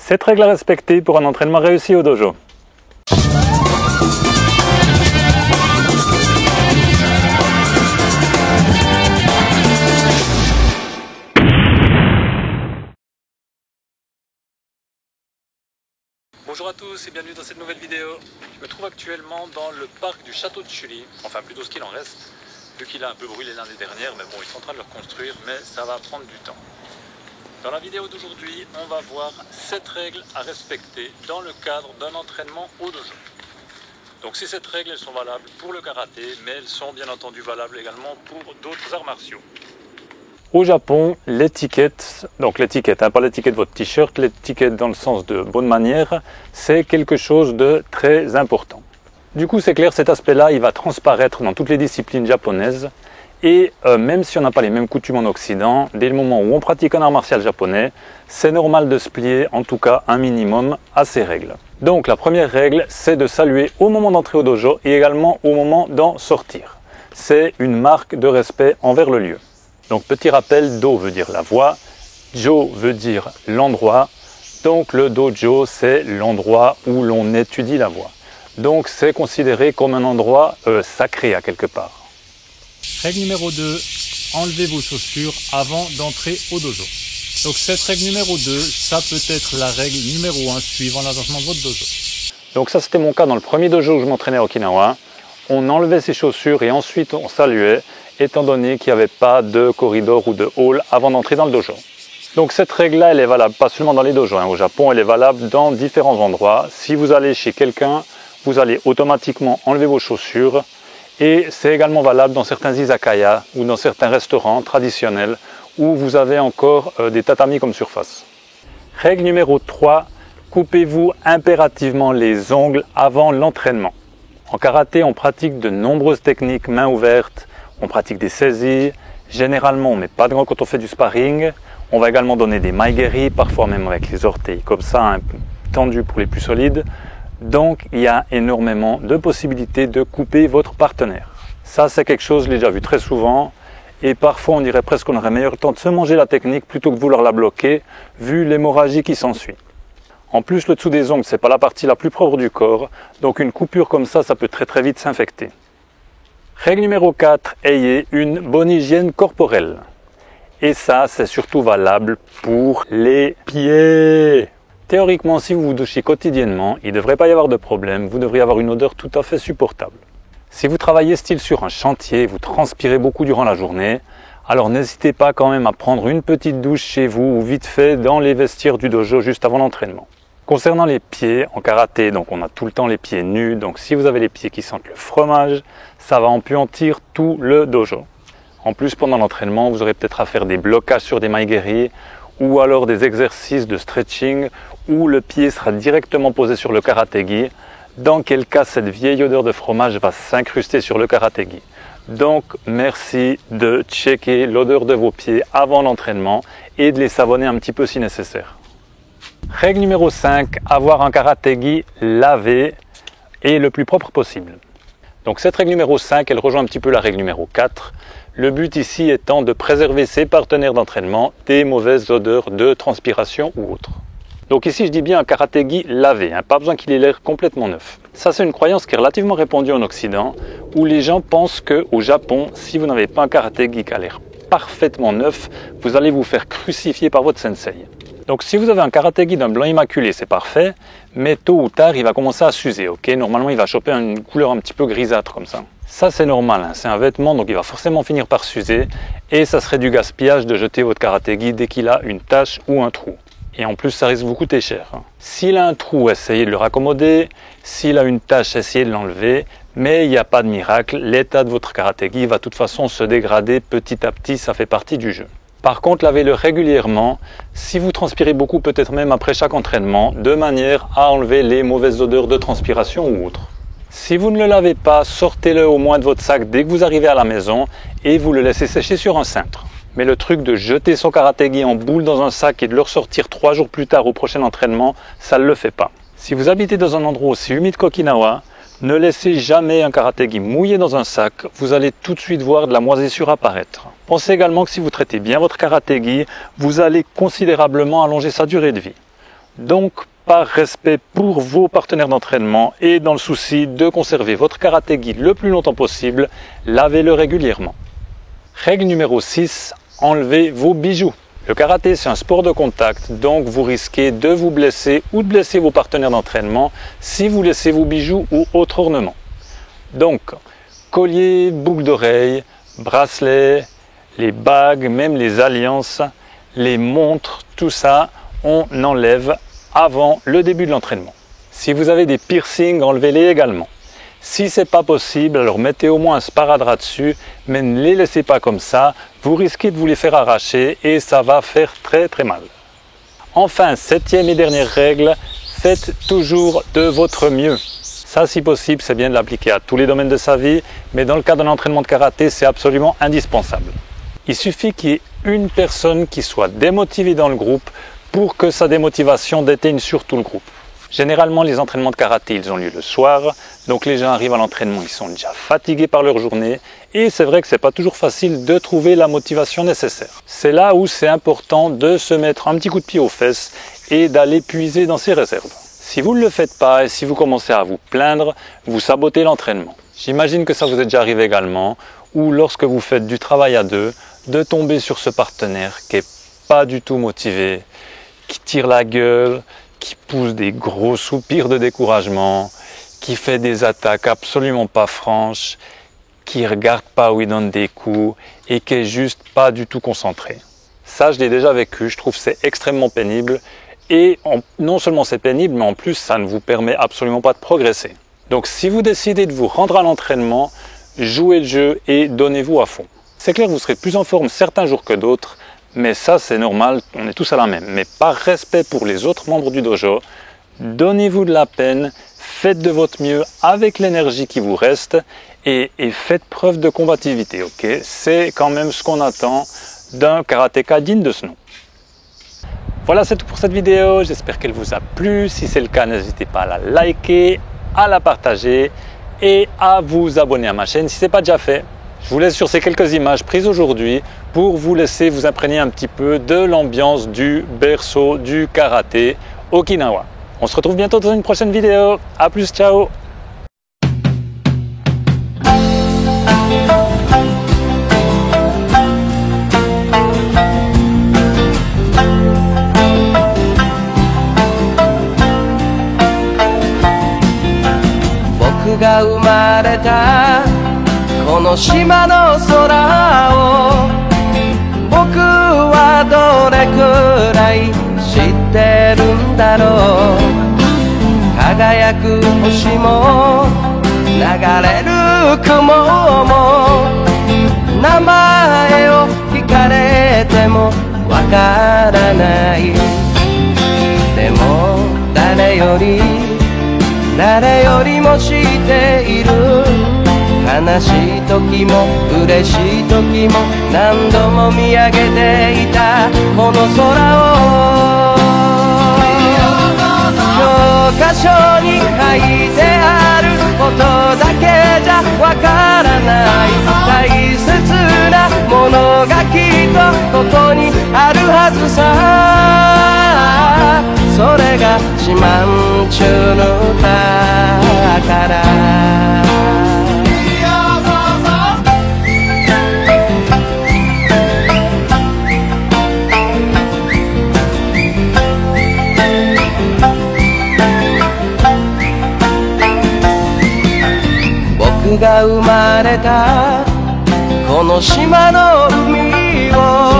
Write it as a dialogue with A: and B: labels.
A: 7 règles à respecter pour un entraînement réussi au dojo. Bonjour à tous et bienvenue dans cette nouvelle vidéo. Je me trouve actuellement dans le parc du château de Chuli, enfin plutôt ce qu'il en reste, vu qu'il a un peu brûlé l'année dernière, mais bon, ils sont en train de le reconstruire, mais ça va prendre du temps. Dans la vidéo d'aujourd'hui, on va voir 7 règles à respecter dans le cadre d'un entraînement au dojo. Donc ces 7 règles, elles sont valables pour le karaté, mais elles sont bien entendu valables également pour d'autres arts martiaux. Au Japon, l'étiquette, donc l'étiquette, pas l'étiquette de votre t-shirt, l'étiquette dans le sens de bonne manière, c'est quelque chose de très important. Du coup, c'est clair, cet aspect-là, il va transparaître dans toutes les disciplines japonaises. Et même si on n'a pas les mêmes coutumes en Occident, dès le moment où on pratique un art martial japonais, c'est normal de se plier, en tout cas un minimum, à ces règles. Donc la première règle, c'est de saluer au moment d'entrer au dojo et également au moment d'en sortir. C'est une marque de respect envers le lieu. Donc petit rappel, do veut dire la voie, jo veut dire l'endroit, donc le dojo c'est l'endroit où l'on étudie la voie. Donc c'est considéré comme un endroit sacré à quelque part. Règle numéro 2, enlevez vos chaussures avant d'entrer au dojo. Donc cette règle numéro 2, ça peut être la règle numéro 1 suivant l'agencement de votre dojo. Donc ça c'était mon cas dans le premier dojo où je m'entraînais à Okinawa. On enlevait ses chaussures et ensuite on saluait, étant donné qu'il n'y avait pas de corridor ou de hall avant d'entrer dans le dojo. Donc cette règle-là, elle est valable pas seulement dans les dojos. Au Japon, elle est valable dans différents endroits. Si vous allez chez quelqu'un, vous allez automatiquement enlever vos chaussures. Et c'est également valable dans certains izakaya ou dans certains restaurants traditionnels où vous avez encore des tatamis comme surface. Règle numéro 3, coupez-vous impérativement les ongles avant l'entraînement. En karaté, on pratique de nombreuses techniques mains ouvertes, on pratique des saisies, généralement on ne met pas de gants quand on fait du sparring, on va également donner des maigeri, parfois même avec les orteils comme ça, un peu tendus pour les plus solides. Donc il y a énormément de possibilités de couper votre partenaire. Ça c'est quelque chose, je l'ai déjà vu très souvent, et parfois on dirait presque qu'on aurait meilleur temps de se manger la technique plutôt que de vouloir la bloquer, vu l'hémorragie qui s'ensuit. En plus le dessous des ongles, c'est pas la partie la plus propre du corps, donc une coupure comme ça peut très vite s'infecter. Règle numéro 4, ayez une bonne hygiène corporelle. Et ça c'est surtout valable pour les pieds. Théoriquement, si vous vous douchez quotidiennement, il ne devrait pas y avoir de problème, vous devriez avoir une odeur tout à fait supportable. Si vous travaillez style sur un chantier, vous transpirez beaucoup durant la journée, alors n'hésitez pas quand même à prendre une petite douche chez vous ou vite fait dans les vestiaires du dojo juste avant l'entraînement. Concernant les pieds, en karaté, donc on a tout le temps les pieds nus, donc si vous avez les pieds qui sentent le fromage, ça va empuantir tout le dojo. En plus, pendant l'entraînement, vous aurez peut-être à faire des blocages sur des maigeri, ou alors des exercices de stretching où le pied sera directement posé sur le karaté-gi, dans quel cas cette vieille odeur de fromage va s'incruster sur le karaté-gi. Donc merci de checker l'odeur de vos pieds avant l'entraînement et de les savonner un petit peu si nécessaire. Règle numéro 5, avoir un karaté-gi lavé et le plus propre possible. Donc cette règle numéro 5, elle rejoint un petit peu la règle numéro 4. Le but ici étant de préserver ses partenaires d'entraînement des mauvaises odeurs de transpiration ou autres. Donc ici je dis bien un karaté-gi lavé, pas besoin qu'il ait l'air complètement neuf. Ça c'est une croyance qui est relativement répandue en Occident, où les gens pensent qu'au Japon, si vous n'avez pas un karaté-gi qui a l'air parfaitement neuf, vous allez vous faire crucifier par votre sensei. Donc si vous avez un karaté-gi d'un blanc immaculé, c'est parfait, mais tôt ou tard il va commencer à s'user, ok? Normalement il va choper une couleur un petit peu grisâtre comme ça. Ça c'est normal, c'est un vêtement donc il va forcément finir par s'user et ça serait du gaspillage de jeter votre karaté-gi dès qu'il a une tache ou un trou. Et en plus ça risque de vous coûter cher. S'il a un trou, essayez de le raccommoder, s'il a une tache, essayez de l'enlever, mais il n'y a pas de miracle, l'état de votre karaté-gi va de toute façon se dégrader petit à petit, ça fait partie du jeu. Par contre, lavez-le régulièrement, si vous transpirez beaucoup, peut-être même après chaque entraînement, de manière à enlever les mauvaises odeurs de transpiration ou autres. Si vous ne le lavez pas, sortez-le au moins de votre sac dès que vous arrivez à la maison et vous le laissez sécher sur un cintre. Mais le truc de jeter son karaté-gi en boule dans un sac et de le ressortir 3 jours plus tard au prochain entraînement, ça ne le fait pas. Si vous habitez dans un endroit aussi humide qu'Okinawa, ne laissez jamais un karaté-gi mouillé dans un sac, vous allez tout de suite voir de la moisissure apparaître. Pensez également que si vous traitez bien votre karaté-gi, vous allez considérablement allonger sa durée de vie. Donc, par respect pour vos partenaires d'entraînement et dans le souci de conserver votre karaté gi le plus longtemps possible, lavez-le régulièrement. Règle numéro 6, enlevez vos bijoux. Le karaté, c'est un sport de contact, donc vous risquez de vous blesser ou de blesser vos partenaires d'entraînement si vous laissez vos bijoux ou autres ornements. Donc, collier, boucles d'oreilles, bracelets, les bagues, même les alliances, les montres, tout ça, on enlève avant le début de l'entraînement. Si vous avez des piercings, enlevez-les également. Si ce n'est pas possible, alors mettez au moins un sparadrap dessus, mais ne les laissez pas comme ça, vous risquez de vous les faire arracher et ça va faire très très mal. Enfin, 7e et dernière règle, faites toujours de votre mieux. Ça, si possible, c'est bien de l'appliquer à tous les domaines de sa vie, mais dans le cas d'un entraînement de karaté, c'est absolument indispensable. Il suffit qu'il y ait une personne qui soit démotivée dans le groupe pour que sa démotivation déteigne sur tout le groupe. Généralement, les entraînements de karaté, ils ont lieu le soir, donc les gens arrivent à l'entraînement, ils sont déjà fatigués par leur journée, et c'est vrai que c'est pas toujours facile de trouver la motivation nécessaire. C'est là où c'est important de se mettre un petit coup de pied aux fesses et d'aller puiser dans ses réserves. Si vous ne le faites pas et si vous commencez à vous plaindre, vous sabotez l'entraînement. J'imagine que ça vous est déjà arrivé également, ou lorsque vous faites du travail à deux, de tomber sur ce partenaire qui est pas du tout motivé, qui tire la gueule, qui pousse des gros soupirs de découragement, qui fait des attaques absolument pas franches, qui regarde pas où il donne des coups et qui est juste pas du tout concentré. Ça, je l'ai déjà vécu, je trouve que c'est extrêmement pénible et non seulement c'est pénible, mais en plus ça ne vous permet absolument pas de progresser. Donc si vous décidez de vous rendre à l'entraînement, jouez le jeu et donnez-vous à fond. C'est clair que vous serez plus en forme certains jours que d'autres, mais ça c'est normal, on est tous à la même. Mais par respect pour les autres membres du dojo, donnez-vous de la peine, faites de votre mieux avec l'énergie qui vous reste et faites preuve de combativité, ok? C'est quand même ce qu'on attend d'un karatéka digne de ce nom. Voilà, c'est tout pour cette vidéo, j'espère qu'elle vous a plu. Si c'est le cas, n'hésitez pas à la liker, à la partager et à vous abonner à ma chaîne si ce n'est pas déjà fait. Je vous laisse sur ces quelques images prises aujourd'hui pour vous laisser vous imprégner un petit peu de l'ambiance du berceau du karaté Okinawa. On se retrouve bientôt dans une prochaine vidéo. A plus, ciao!
B: 僕が生まれたこの島の空を僕はどれくらい知ってるんだろう。輝く星も流れる雲も名前を聞かれてもわからない。でも誰よりも知っている。悲しい時も嬉しい時も何度も見上げていたこの空を教科書に書いてあることだけじゃわからない大切なものがきっとここにあるはずさ。それが四万十の宝。僕が生まれたこの島の海を